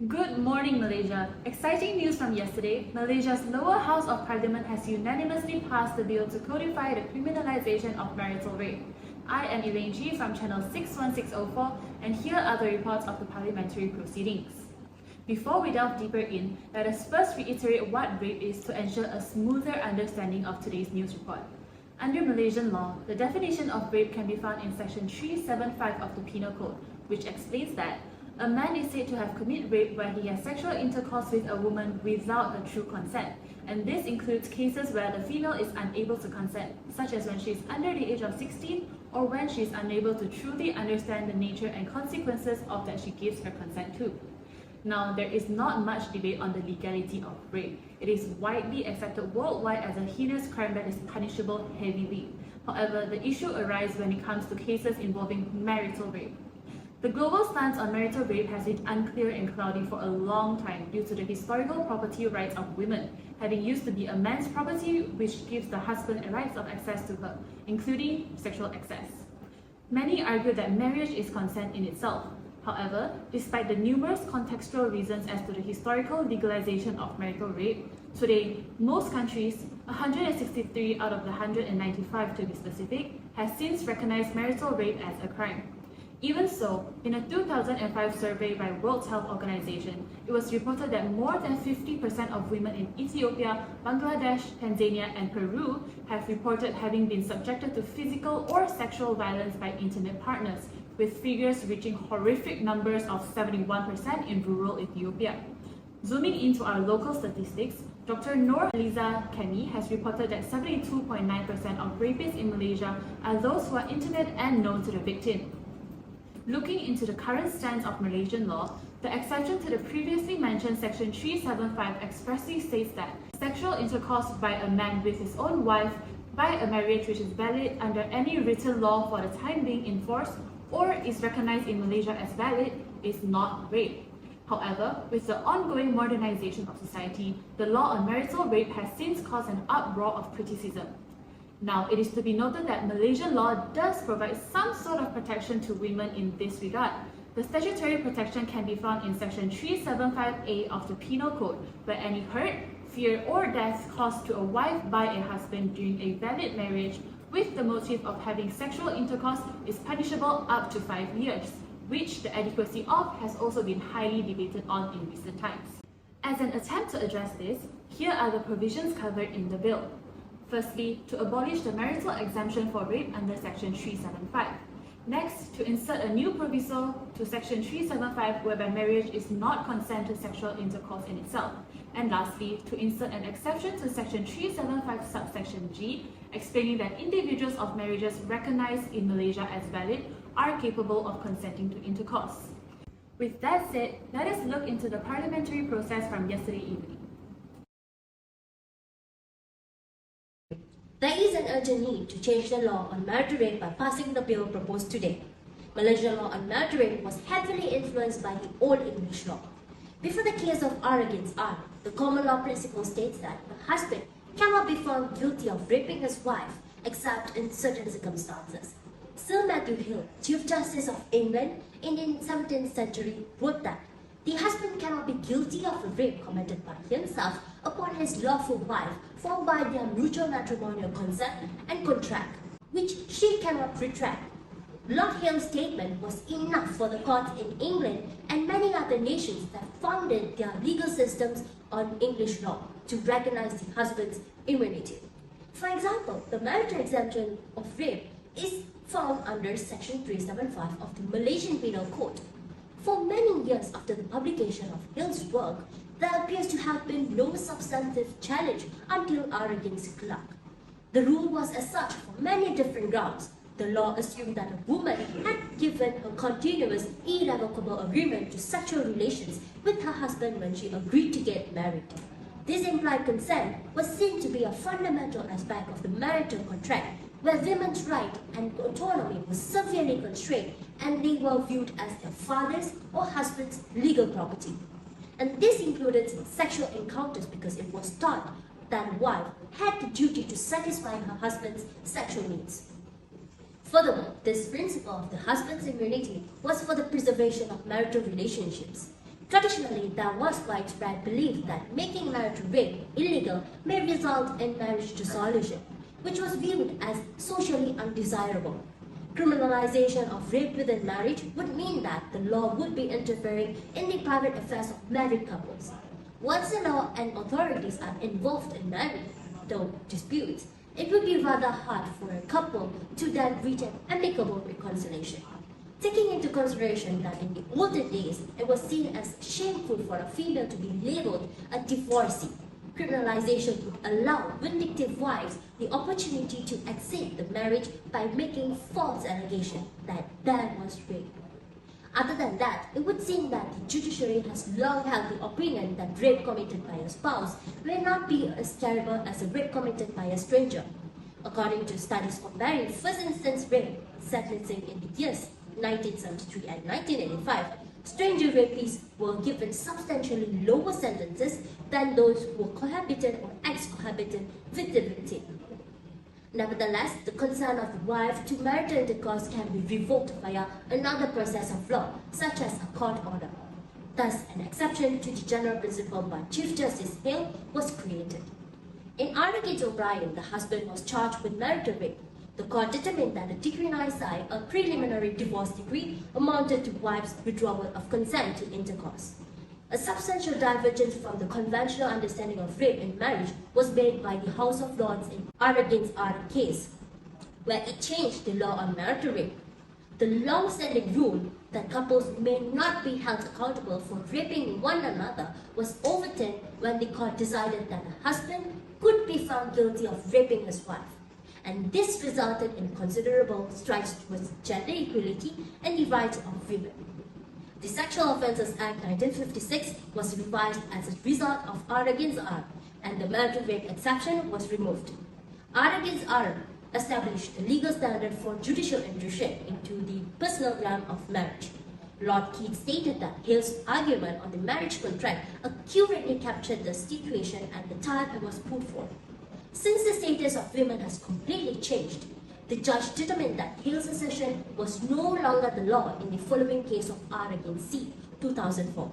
Good morning, Malaysia. Exciting news from yesterday. Malaysia's lower house of parliament has unanimously passed the bill to codify the criminalization of marital rape. I am Elaine G from channel 61604, and here are the reports of the parliamentary proceedings. Before we delve deeper in, let us first reiterate what rape is to ensure a smoother understanding of today's news report. Under Malaysian law, the definition of rape can be found in section 375 of the Penal Code, which explains that a man is said to have committed rape where he has sexual intercourse with a woman without her true consent, and this includes cases where the female is unable to consent, such as when she is under the age of 16 or when she is unable to truly understand the nature and consequences of that she gives her consent to. Now, there is not much debate on the legality of rape. It is widely accepted worldwide as a heinous crime that is punishable heavily. However, the issue arises when it comes to cases involving marital rape. The global stance on marital rape has been unclear and cloudy for a long time due to the historical property rights of women, having used to be a man's property which gives the husband a right of access to her, including sexual access. Many argue that marriage is consent in itself. However, despite the numerous contextual reasons as to the historical legalization of marital rape, today, most countries, 163 out of the 195 to be specific, have since recognized marital rape as a crime. Even so, in a 2005 survey by World Health Organization, it was reported that more than 50% of women in Ethiopia, Bangladesh, Tanzania, and Peru have reported having been subjected to physical or sexual violence by intimate partners, with figures reaching horrific numbers of 71% in rural Ethiopia. Zooming into our local statistics, Dr. Noor Aliza Kemi has reported that 72.9% of rapists in Malaysia are those who are intimate and known to the victim. Looking into the current stance of Malaysian law, the exception to the previously mentioned Section 375 expressly states that sexual intercourse by a man with his own wife by a marriage which is valid under any written law for the time being in force or is recognized in Malaysia as valid is not rape. However, with the ongoing modernization of society, the law on marital rape has since caused an uproar of criticism. Now, it is to be noted that Malaysian law does provide some sort of protection to women in this regard. The statutory protection can be found in Section 375A of the Penal Code, where any hurt, fear, or death caused to a wife by a husband during a valid marriage with the motive of having sexual intercourse is punishable up to 5 years, which the adequacy of has also been highly debated on in recent times. As an attempt to address this, here are the provisions covered in the bill. Firstly, to abolish the marital exemption for rape under Section 375. Next, to insert a new proviso to Section 375 whereby marriage is not consent to sexual intercourse in itself. And lastly, to insert an exception to Section 375 subsection G, explaining that individuals of marriages recognized in Malaysia as valid are capable of consenting to intercourse. With that said, let us look into the parliamentary process from yesterday evening. There is an urgent need to change the law on marital rape by passing the bill proposed today. Malaysian law on marital rape was heavily influenced by the Old English law. Before the case of R against R, the common law principle states that the husband cannot be found guilty of raping his wife except in certain circumstances. Sir Matthew Hill, Chief Justice of England in the 17th century, wrote that the husband cannot be guilty of a rape committed by himself upon his lawful wife formed by their mutual matrimonial consent and contract, which she cannot retract. Lord Hill's statement was enough for the courts in England and many other nations that founded their legal systems on English law to recognize the husband's immunity. For example, the marital exemption of rape is found under Section 375 of the Malaysian Penal Code. For many years after the publication of Hill's work, there appears to have been no substantive challenge until R against Clark. The rule was as such for many different grounds. The law assumed that a woman had given a continuous, irrevocable agreement to sexual relations with her husband when she agreed to get married. This implied consent was seen to be a fundamental aspect of the marital contract, where women's right and autonomy was severely constrained and they were viewed as their father's or husband's legal property. And this included sexual encounters because it was thought that a wife had the duty to satisfy her husband's sexual needs. Furthermore, this principle of the husband's immunity was for the preservation of marital relationships. Traditionally, there was widespread belief that making marital rape illegal may result in marriage dissolution, which was viewed as socially undesirable. Criminalization of rape within marriage would mean that the law would be interfering in the private affairs of married couples. Once the law and authorities are involved in marital disputes, it would be rather hard for a couple to then reach an amicable reconciliation. Taking into consideration that in the olden days it was seen as shameful for a female to be labeled a divorcee, criminalization would allow vindictive wives the opportunity to exit the marriage by making false allegations that there was rape. Other than that, it would seem that the judiciary has long held the opinion that rape committed by a spouse may not be as terrible as a rape committed by a stranger. According to studies comparing first instance rape sentencing in the years 1973 and 1985, stranger rapists were given substantially lower sentences than those who cohabited or ex-cohabited with the victim. Nevertheless, the consent of the wife to marital intercourse can be revoked via another process of law, such as a court order. Thus, an exception to the general principle by Chief Justice Hale was created. In R. against O'Brien, the husband was charged with marital rape. The court determined that the decree nisi, a preliminary divorce decree, amounted to wife's withdrawal of consent to intercourse. A substantial divergence from the conventional understanding of rape in marriage was made by the House of Lords in R. against R. case, where it changed the law on marital rape. The long-standing rule that couples may not be held accountable for raping one another was overturned when the court decided that a husband could be found guilty of raping his wife. And this resulted in considerable strides towards gender equality and the rights of women. The Sexual Offences Act 1956 was revised as a result of R. against R, and the marital rape exception was removed. R. against R established a legal standard for judicial intrusion into the personal realm of marriage. Lord Keith stated that Hale's argument on the marriage contract accurately captured the situation at the time it was put forth. Since the status of women has completely changed, the judge determined that Hale's assertion was no longer the law in the following case of R. against C, 2004.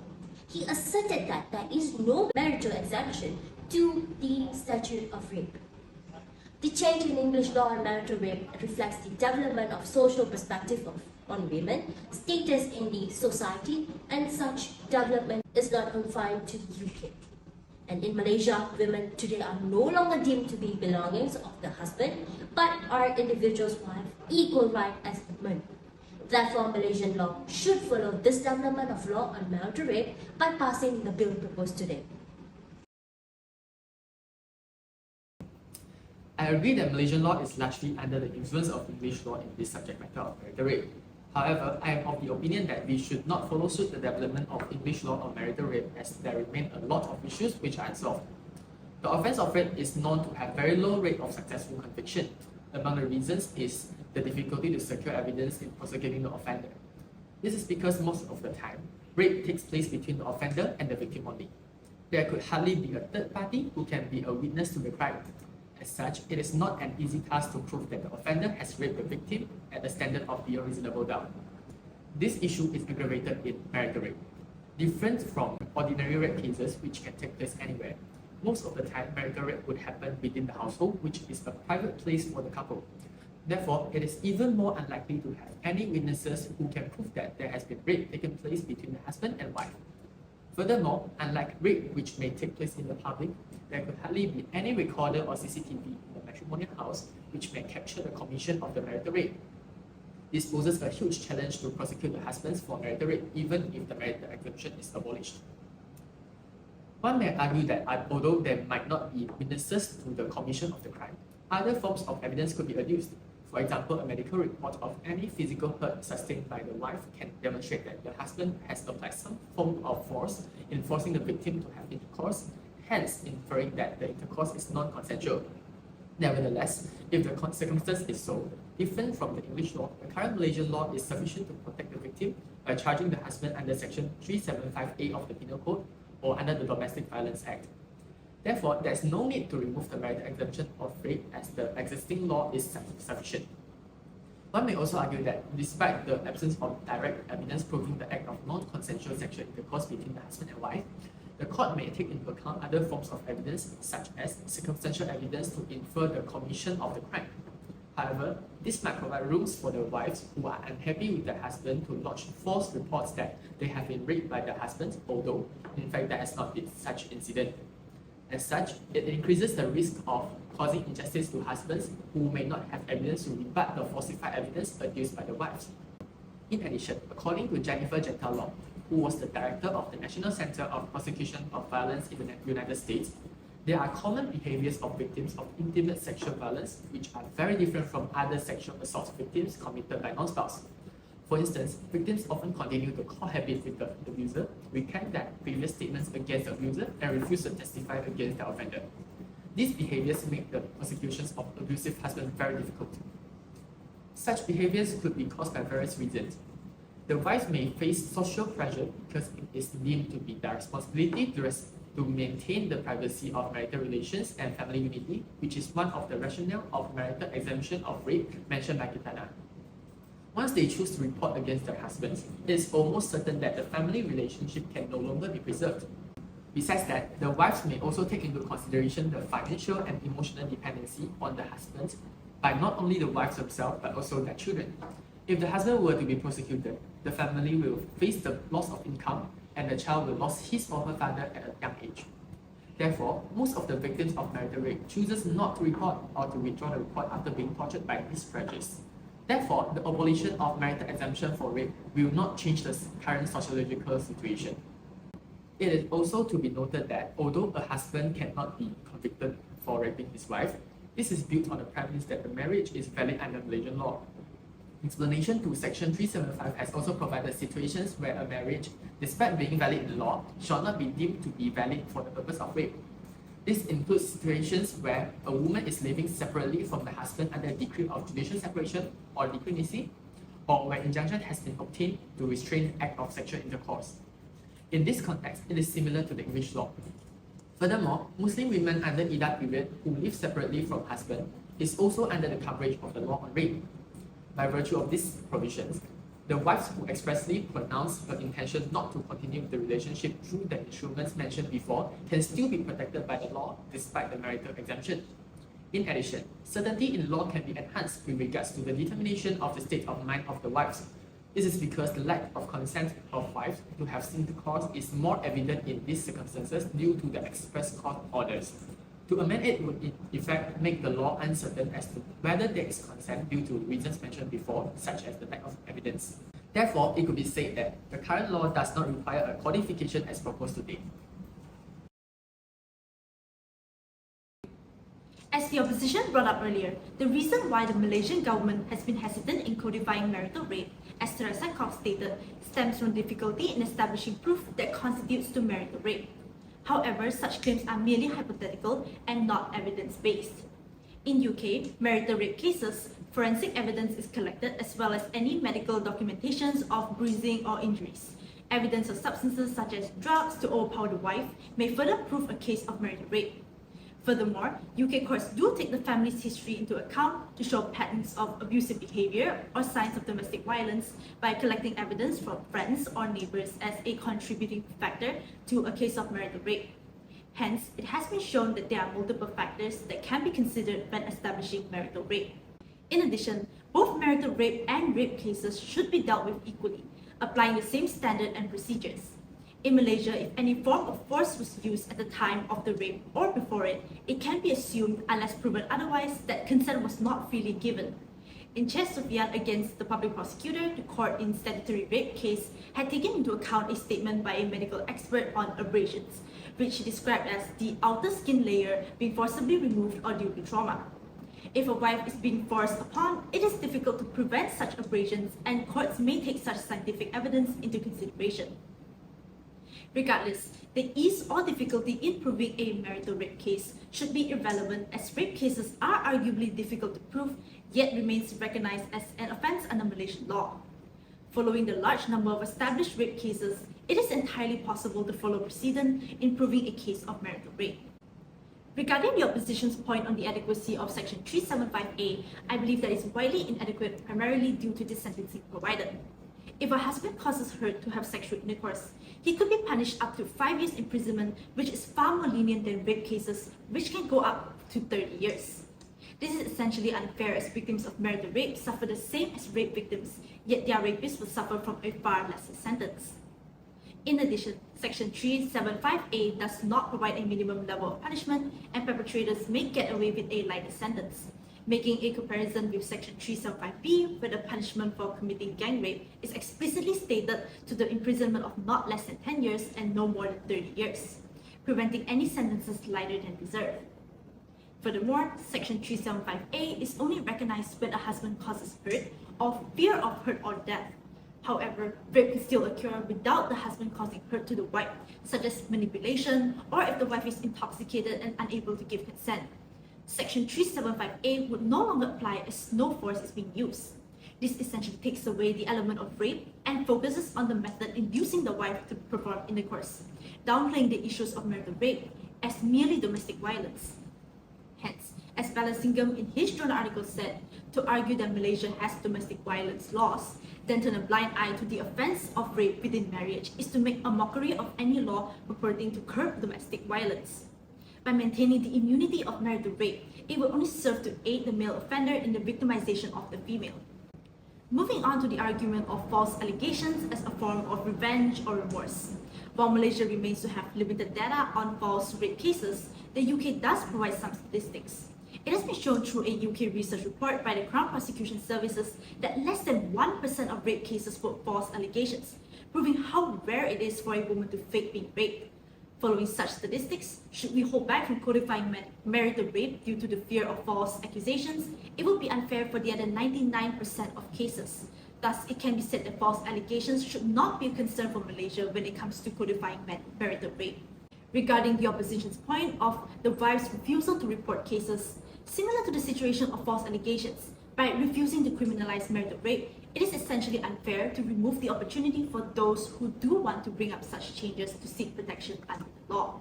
He asserted that there is no marital exemption to the statute of rape. The change in English law on marital rape reflects the development of social perspective on women, status in the society, and such development is not confined to the UK. And in Malaysia, women today are no longer deemed to be belongings of the husband, but are individuals who have equal right as men. Therefore, Malaysian law should follow this development of law on marital rape by passing the bill proposed today. I agree that Malaysian law is largely under the influence of English law in this subject matter of marital rape. However, I am of the opinion that we should not follow suit the development of English law on marital rape, as there remain a lot of issues which are unsolved. The offence of rape is known to have very low rate of successful conviction. Among the reasons is the difficulty to secure evidence in prosecuting the offender. This is because most of the time, rape takes place between the offender and the victim only. There could hardly be a third party who can be a witness to the crime. As such, it is not an easy task to prove that the offender has raped the victim at the standard of beyond reasonable doubt. This issue is aggravated in marital rape. Different from ordinary rape cases which can take place anywhere, most of the time marital rape would happen within the household, which is a private place for the couple. Therefore, it is even more unlikely to have any witnesses who can prove that there has been rape taken place between the husband and wife. Furthermore, unlike rape which may take place in the public, there could hardly be any recorder or CCTV in the matrimonial house which may capture the commission of the marital rape. This poses a huge challenge to prosecute the husbands for marital rape even if the marital exemption is abolished. One may argue that although there might not be witnesses to the commission of the crime, other forms of evidence could be adduced. For example, a medical report of any physical hurt sustained by the wife can demonstrate that the husband has applied some form of force in forcing the victim to have intercourse, hence inferring that the intercourse is non-consensual. Nevertheless, if the circumstance is so different from the English law, the current Malaysian law is sufficient to protect the victim by charging the husband under Section 375A of the Penal Code or under the Domestic Violence Act. Therefore, there is no need to remove the marital exemption of rape as the existing law is sufficient. One may also argue that despite the absence of direct evidence proving the act of non-consensual sexual intercourse between the husband and wife, the court may take into account other forms of evidence such as circumstantial evidence to infer the commission of the crime. However, this might provide rooms for the wives who are unhappy with their husband to lodge false reports that they have been raped by their husband, although in fact there has not been such incident. As such, it increases the risk of causing injustice to husbands who may not have evidence to rebut the falsified evidence adduced by the wives. In addition, according to Jennifer Gentile, who was the director of the National Center of Prosecution of Violence in the United States, there are common behaviors of victims of intimate sexual violence which are very different from other sexual assault victims committed by non-spouse. For instance, victims often continue to cohabit with the abuser, recant their previous statements against the abuser, and refuse to testify against the offender. These behaviors make the prosecutions of abusive husbands very difficult. Such behaviors could be caused by various reasons. The wife may face social pressure because it is deemed to be their responsibility to maintain the privacy of marital relations and family unity, which is one of the rationale of marital exemption of rape mentioned by Kitana. Once they choose to report against their husbands, it is almost certain that the family relationship can no longer be preserved. Besides that, the wives may also take into consideration the financial and emotional dependency on the husbands by not only the wives themselves but also their children. If the husband were to be prosecuted, the family will face the loss of income and the child will lose his or her father at a young age. Therefore, most of the victims of marital rape chooses not to report or to withdraw the report after being tortured by these pressures. Therefore, the abolition of marital exemption for rape will not change the current sociological situation. It is also to be noted that although a husband cannot be convicted for raping his wife, this is built on the premise that the marriage is valid under Malaysian law. Explanation to Section 375 has also provided situations where a marriage, despite being valid in law, shall not be deemed to be valid for the purpose of rape. This includes situations where a woman is living separately from the husband under a decree of judicial separation or decree nisi, or where injunction has been obtained to restrain the act of sexual intercourse. In this context, it is similar to the English law. Furthermore, Muslim women under iddah period who live separately from husband is also under the coverage of the law on rape. By virtue of these provisions, the wives who expressly pronounce her intention not to continue with the relationship through the instruments mentioned before can still be protected by the law despite the marital exemption. In addition, certainty in law can be enhanced with regards to the determination of the state of mind of the wives. This is because the lack of consent of wives to have intercourse is more evident in these circumstances due to the express court orders. To amend it would in effect make the law uncertain as to whether there is consent due to reasons mentioned before, such as the lack of evidence. Therefore, it could be said that the current law does not require a codification as proposed today. As the opposition brought up earlier, the reason why the Malaysian government has been hesitant in codifying marital rape, as Teresa Koch stated, stems from difficulty in establishing proof that constitutes to marital rape. However, such claims are merely hypothetical and not evidence-based. In UK, marital rape cases, forensic evidence is collected as well as any medical documentations of bruising or injuries. Evidence of substances such as drugs to overpower the wife may further prove a case of marital rape. Furthermore, UK courts do take the family's history into account to show patterns of abusive behavior or signs of domestic violence by collecting evidence from friends or neighbors as a contributing factor to a case of marital rape. Hence, it has been shown that there are multiple factors that can be considered when establishing marital rape. In addition, both marital rape and rape cases should be dealt with equally, applying the same standard and procedures. In Malaysia, if any form of force was used at the time of the rape or before it, it can be assumed, unless proven otherwise, that consent was not freely given. In Che Sofian against the public prosecutor, the court in statutory rape case had taken into account a statement by a medical expert on abrasions, which he described as the outer skin layer being forcibly removed or due to trauma. If a wife is being forced upon, it is difficult to prevent such abrasions, and courts may take such scientific evidence into consideration. Regardless, the ease or difficulty in proving a marital rape case should be irrelevant, as rape cases are arguably difficult to prove, yet remains recognized as an offence under Malaysian law. Following the large number of established rape cases, it is entirely possible to follow precedent in proving a case of marital rape. Regarding the opposition's point on the adequacy of Section 375A, I believe that it's widely inadequate primarily due to the sentencing provided. If a husband causes her to have sexual intercourse, he could be punished up to 5 years imprisonment, which is far more lenient than rape cases, which can go up to 30 years. This is essentially unfair as victims of marital rape suffer the same as rape victims, yet their rapists will suffer from a far lesser sentence. In addition, Section 375A does not provide a minimum level of punishment, and perpetrators may get away with a lighter sentence, making a comparison with Section 375B, where the punishment for committing gang rape is explicitly stated to the imprisonment of not less than 10 years and no more than 30 years, preventing any sentences lighter than deserved. Furthermore, Section 375A is only recognized when a husband causes hurt or fear of hurt or death. However, rape can still occur without the husband causing hurt to the wife, such as manipulation, or if the wife is intoxicated and unable to give consent. Section 375A would no longer apply as no force is being used. This essentially takes away the element of rape and focuses on the method inducing the wife to perform intercourse, downplaying the issues of marital rape as merely domestic violence. Hence, as Balasingham in his journal article said, to argue that Malaysia has domestic violence laws, then turn a blind eye to the offence of rape within marriage is to make a mockery of any law purporting to curb domestic violence. By maintaining the immunity of marital rape, it will only serve to aid the male offender in the victimization of the female. Moving on to the argument of false allegations as a form of revenge or remorse. While Malaysia remains to have limited data on false rape cases, the UK does provide some statistics. It has been shown through a UK research report by the Crown Prosecution Services that less than 1% of rape cases were false allegations, proving how rare it is for a woman to fake being raped. Following such statistics, should we hold back from codifying marital rape due to the fear of false accusations, it would be unfair for the other 99% of cases. Thus, it can be said that false allegations should not be a concern for Malaysia when it comes to codifying marital rape. Regarding the opposition's point of the wife's refusal to report cases, similar to the situation of false allegations, by refusing to criminalize marital rape, it is essentially unfair to remove the opportunity for those who do want to bring up such changes to seek protection under the law.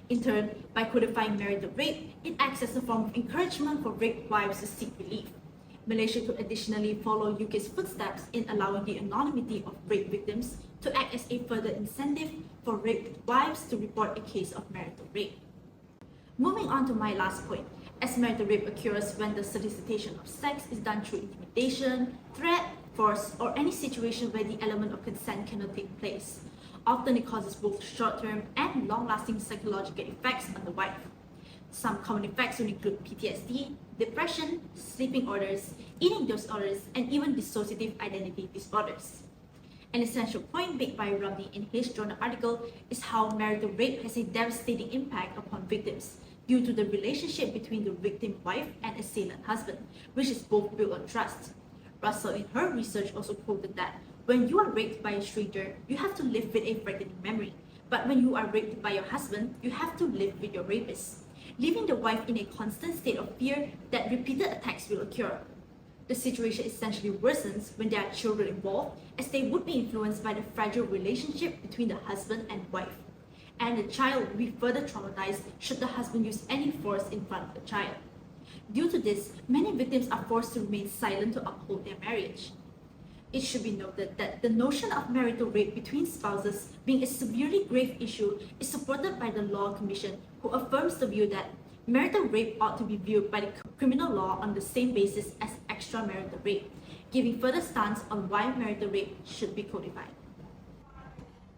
In turn, by codifying marital rape, it acts as a form of encouragement for raped wives to seek relief. Malaysia could additionally follow UK's footsteps in allowing the anonymity of rape victims to act as a further incentive for raped wives to report a case of marital rape. Moving on to my last point, as marital rape occurs when the solicitation of sex is done through intimidation, threat, force, or any situation where the element of consent cannot take place. Often it causes both short-term and long-lasting psychological effects on the wife. Some common effects will include PTSD, depression, sleeping disorders, eating disorders, and even dissociative identity disorders. An essential point made by Romney in his journal article is how marital rape has a devastating impact upon victims due to the relationship between the victim wife and assailant husband, which is both built on trust. Russell in her research also quoted that when you are raped by a stranger, you have to live with a frightening memory. But when you are raped by your husband, you have to live with your rapist, leaving the wife in a constant state of fear that repeated attacks will occur. The situation essentially worsens when there are children involved, as they would be influenced by the fragile relationship between the husband and wife. And the child will be further traumatized should the husband use any force in front of the child. Due to this, many victims are forced to remain silent to uphold their marriage. It should be noted that the notion of marital rape between spouses being a severely grave issue is supported by the Law Commission, who affirms the view that marital rape ought to be viewed by the criminal law on the same basis as extramarital rape, giving further stance on why marital rape should be codified.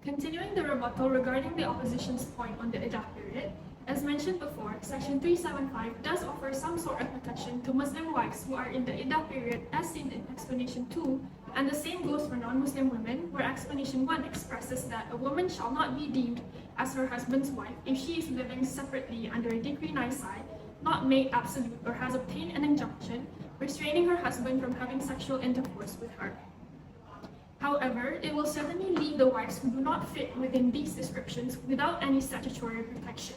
Continuing the rebuttal regarding the opposition's point on the Iddah period, as mentioned before, Section 375 does offer some sort of protection to Muslim wives who are in the Iddah period as seen in Explanation 2, and the same goes for non-Muslim women, where Explanation 1 expresses that a woman shall not be deemed as her husband's wife if she is living separately under a decree nisi, not made absolute, or has obtained an injunction restraining her husband from having sexual intercourse with her. However, it will certainly leave the wives who do not fit within these descriptions without any statutory protection.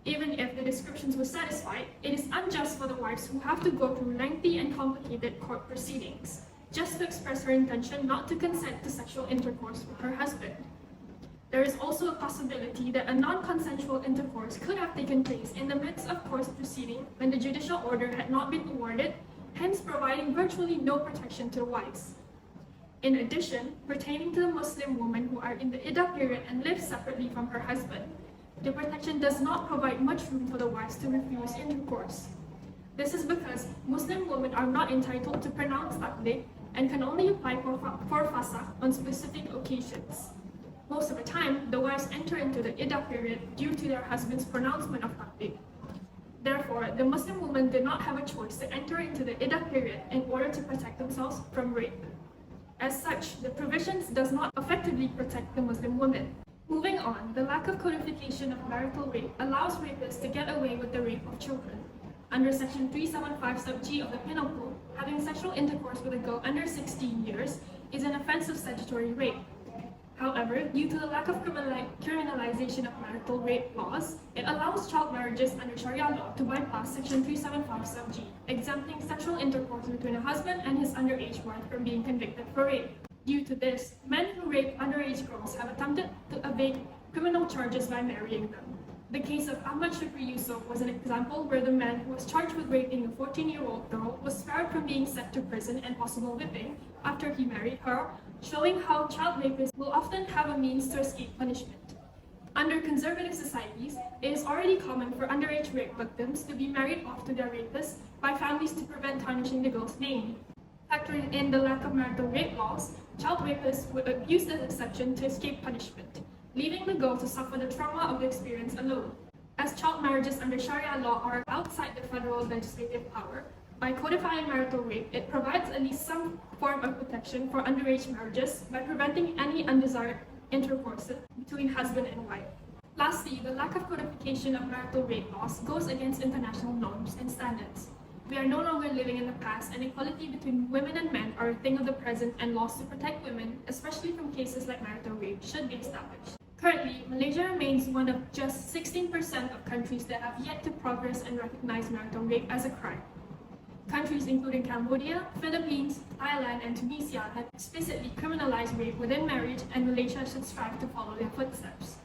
Even if the descriptions were satisfied, it is unjust for the wives who have to go through lengthy and complicated court proceedings just to express her intention not to consent to sexual intercourse with her husband. There is also a possibility that a non-consensual intercourse could have taken place in the midst of court proceeding when the judicial order had not been awarded, hence providing virtually no protection to the wives. In addition, pertaining to the Muslim women who are in the iddah period and live separately from her husband, the protection does not provide much room for the wives to refuse intercourse. This is because Muslim women are not entitled to pronounce taqlid and can only apply for fasakh on specific occasions. Most of the time, the wives enter into the iddah period due to their husband's pronouncement of taqlid. Therefore, the Muslim women did not have a choice to enter into the iddah period in order to protect themselves from rape. As such, the provisions does not effectively protect the Muslim women. Moving on, the lack of codification of marital rape allows rapists to get away with the rape of children. Under Section 375 sub G of the Penal Code, having sexual intercourse with a girl under 16 years is an offense of statutory rape. However, due to the lack of criminalization of marital rape laws, it allows child marriages under Sharia law to bypass Section 375 sub G, exempting sexual intercourse between a husband and his underage wife from being convicted for rape. Due to this, men who rape underage girls have attempted to evade criminal charges by marrying them. The case of Ahmad Shukri Yusuf was an example where the man who was charged with raping a 14-year-old girl was spared from being sent to prison and possible whipping after he married her, showing how child rapists will often have a means to escape punishment. Under conservative societies, it is already common for underage rape victims to be married off to their rapists by families to prevent tarnishing the girl's name. Factoring in the lack of marital rape laws, child rapists would abuse this exception to escape punishment, leaving the girl to suffer the trauma of the experience alone. As child marriages under Sharia law are outside the federal legislative power, by codifying marital rape, it provides at least some form of protection for underage marriages by preventing any undesired intercourse between husband and wife. Lastly, the lack of codification of marital rape laws goes against international norms and standards. We are no longer living in the past, and equality between women and men are a thing of the present, and laws to protect women, especially from cases like marital rape, should be established. Currently, Malaysia remains one of just 16% of countries that have yet to progress and recognize marital rape as a crime. Countries including Cambodia, Philippines, Thailand, and Tunisia have explicitly criminalized rape within marriage, and Malaysia should strive to follow their footsteps.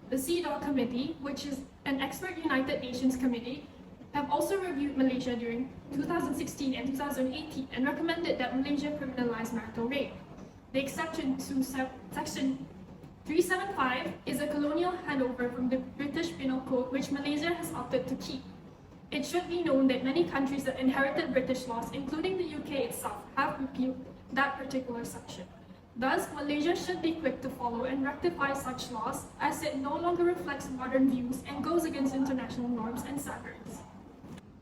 The CEDAW Committee, which is an expert United Nations committee, have also reviewed Malaysia during 2016 and 2018 and recommended that Malaysia criminalize marital rape. The exception to Section 375 is a colonial handover from the British Penal Code, which Malaysia has opted to keep. It should be known that many countries that inherited British laws, including the UK itself, have repealed that particular section. Thus, Malaysia should be quick to follow and rectify such laws, as it no longer reflects modern views and goes against international norms and standards.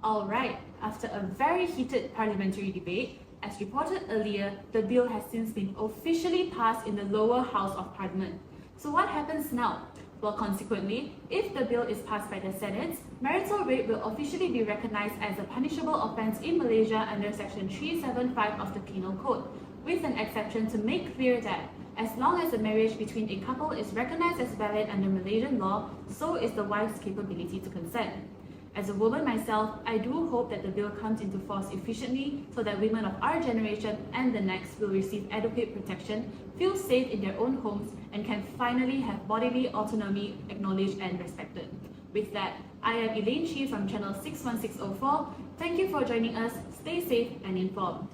Alright, after a very heated parliamentary debate, as reported earlier, the bill has since been officially passed in the lower house of parliament. So what happens now? Well, consequently, if the bill is passed by the Senate, marital rape will officially be recognized as a punishable offence in Malaysia under Section 375 of the Penal Code, with an exception to make clear that as long as the marriage between a couple is recognized as valid under Malaysian law, so is the wife's capability to consent. As a woman myself, I do hope that the bill comes into force efficiently so that women of our generation and the next will receive adequate protection, feel safe in their own homes, and can finally have bodily autonomy acknowledged and respected. With that, I am Elaine Chi from Channel 61604. Thank you for joining us. Stay safe and informed.